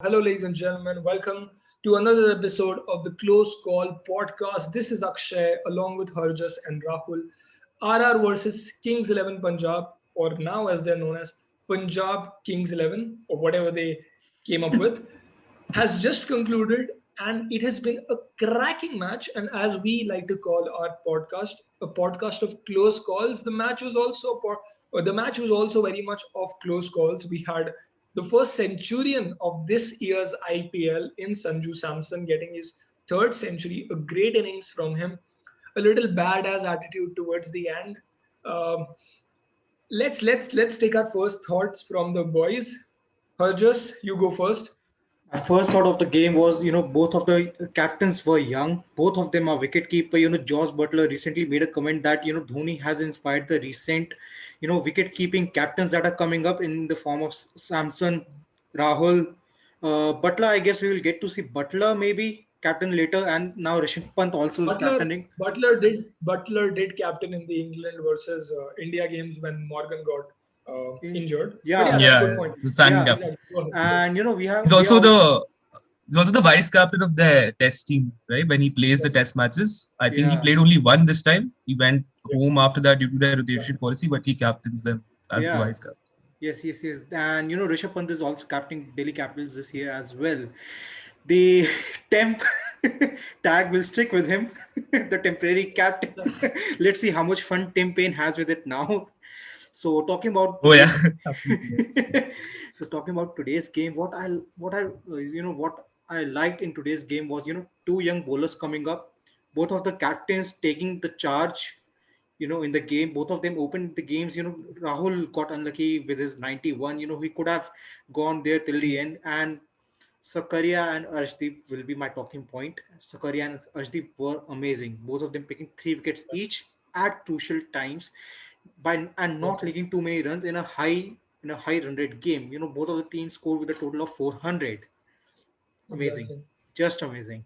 Hello, ladies and gentlemen. Welcome to another episode of the Close Call podcast. This is Akshay along with Harjas and Rahul. RR versus Kings 11 Punjab, or now as they're known as Punjab Kings 11, or whatever they came up with, has just concluded, and it has been a cracking match. And as we like to call our podcast, a podcast of close calls, the match was also very much of close calls. We had the first centurion of this year's IPL in Sanju Samson getting his third century, a great innings from him, a little badass attitude towards the end. Um, let's take our first thoughts from the boys. Harjas, you go first. My first thought of the game was, both of the captains were young. Both of them are wicketkeeper. Josh Butler recently made a comment that, Dhoni has inspired the recent, wicket-keeping captains that are coming up in the form of Samson, Rahul. Butler, I guess we will get to see Butler maybe captain later, and now Rishabh Pant also is Butler captaining. Butler did captain in the England versus India games when Morgan got injured. But Yeah, yeah, that's a Yeah, good point. the stand yeah, captain. Exactly. Go ahead. and we He's have we also are the he's also the vice captain of the test team, right? When he plays the Exactly. test matches. I think he yeah, played only one this time. He went Yeah. home after that due to their rotation Exactly. policy, but he captains them as the yeah. vice captain. Yes. And Rishabh Pant is also captaining Delhi Capitals this year as well. The temp tag will stick with him, the temporary captain. Let's see how much fun Tim Payne has with it now. So talking about Oh yeah, today's absolutely. so talking about today's game, what I liked in today's game was two young bowlers coming up, both of the captains taking the charge. In the game, both of them opened the games. Rahul got unlucky with his 91. He could have gone there till the end. And Sakaria and Arshdeep will be my talking point. Sakaria and Arshdeep were amazing. Both of them picking 3 wickets each at crucial times by and not Exactly. leaking too many runs in a high run rate game. Both of the teams scored with a total of 400. Amazing, Exactly. just amazing.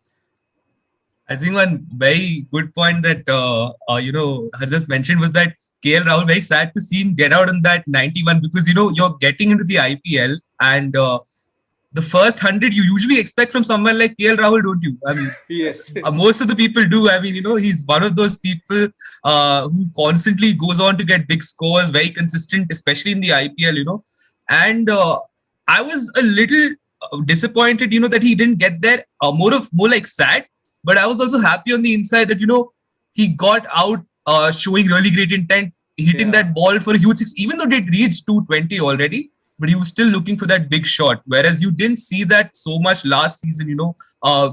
I think one very good point that Harjas mentioned was that KL Rahul, very sad to see him get out on that 91, because you're getting into the IPL, and the first 100 you usually expect from someone like KL Rahul, don't you? I mean, Yes, most of the people do. I mean, he's one of those people who constantly goes on to get big scores, very consistent, especially in the IPL, And I was a little disappointed, that he didn't get there. More like sad, but I was also happy on the inside that he got out, showing really great intent, hitting yeah. that ball for a huge six, even though it reached 220 already. But he was still looking for that big shot. Whereas you didn't see that so much last season,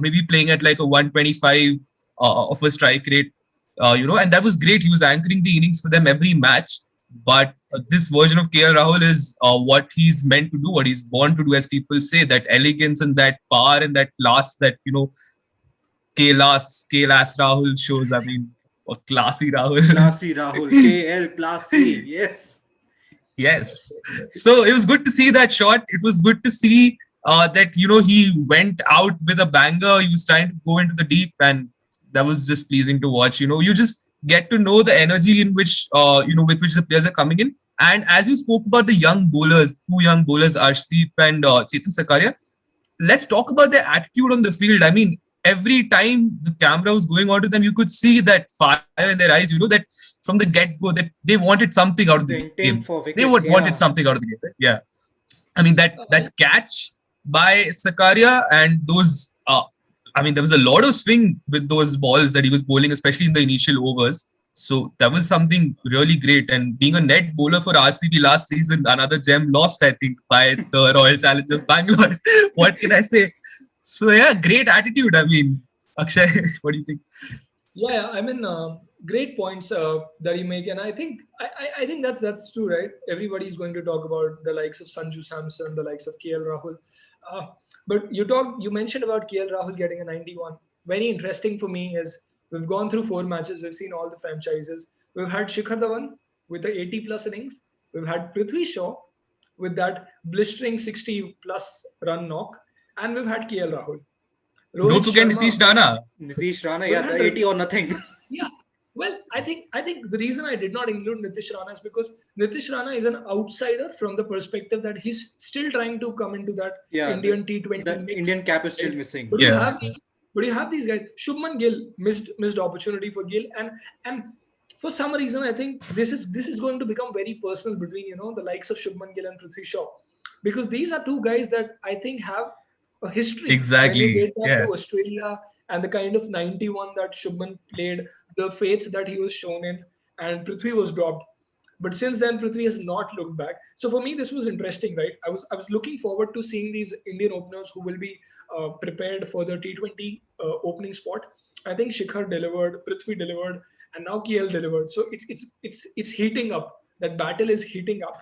maybe playing at like a 125 of a strike rate, and that was great. He was anchoring the innings for them every match. But this version of KL Rahul is what he's meant to do, what he's born to do, as people say, that elegance and that power and that class that, KLass Rahul shows. I mean, or classy Rahul. Classy Rahul, KL Classy, yes. Yes. So it was good to see that shot. It was good to see that, he went out with a banger. He was trying to go into the deep, and that was just pleasing to watch. You just get to know the energy in which, with which the players are coming in. And as you spoke about the young bowlers, two young bowlers, Arshdeep and Chetan Sakaria, let's talk about their attitude on the field. I mean, every time the camera was going on to them, you could see that fire in their eyes, that from the get-go, that they wanted something out of The the intent game. for They wickets, wanted yeah. something out of the game. Right? Yeah. I mean, that catch by Sakaria and those, there was a lot of swing with those balls that he was bowling, especially in the initial overs. So that was something really great. And being a net bowler for RCB last season, another gem lost, I think, by the Royal Challengers Bangalore. What can I say? So yeah, great attitude. I mean, Akshay, what do you think? Yeah. I mean, great points that you make, and I think that's true, right? Everybody's going to talk about the likes of Sanju Samson, the likes of KL Rahul, uh, but you mentioned about KL Rahul getting a 91. Very interesting for me is we've gone through 4 matches, we've seen all the franchises. We've had Shikhar Dhawan with the 80 plus innings. We've had Prithvi Shaw with that blistering 60 plus run knock, and we've had KL Rahul. Don't Rohit forget Sharma. Nitish Rana. Nitish Rana, We've yeah, had the 80 or nothing. yeah, Well, I think the reason I did not include Nitish Rana is because Nitish Rana is an outsider from the perspective that he's still trying to come into that Yeah, Indian T20 the Indian mix, cap is still right? missing. But you Yeah. have these, but you have these guys. Shubman Gill missed opportunity for Gill, and for some reason I think this is going to become very personal between the likes of Shubman Gill and Prithvi Shaw, because these are two guys that I think have a history when you Exactly. date that to Yes. Australia and the kind of 91 that Shubman played, the faith that he was shown in, and Prithvi was dropped. But since then, Prithvi has not looked back. So for me, this was interesting, right? I was looking forward to seeing these Indian openers who will be prepared for the T20 opening spot. I think Shikhar delivered, Prithvi delivered, and now KL delivered. So it's heating up. That battle is heating up.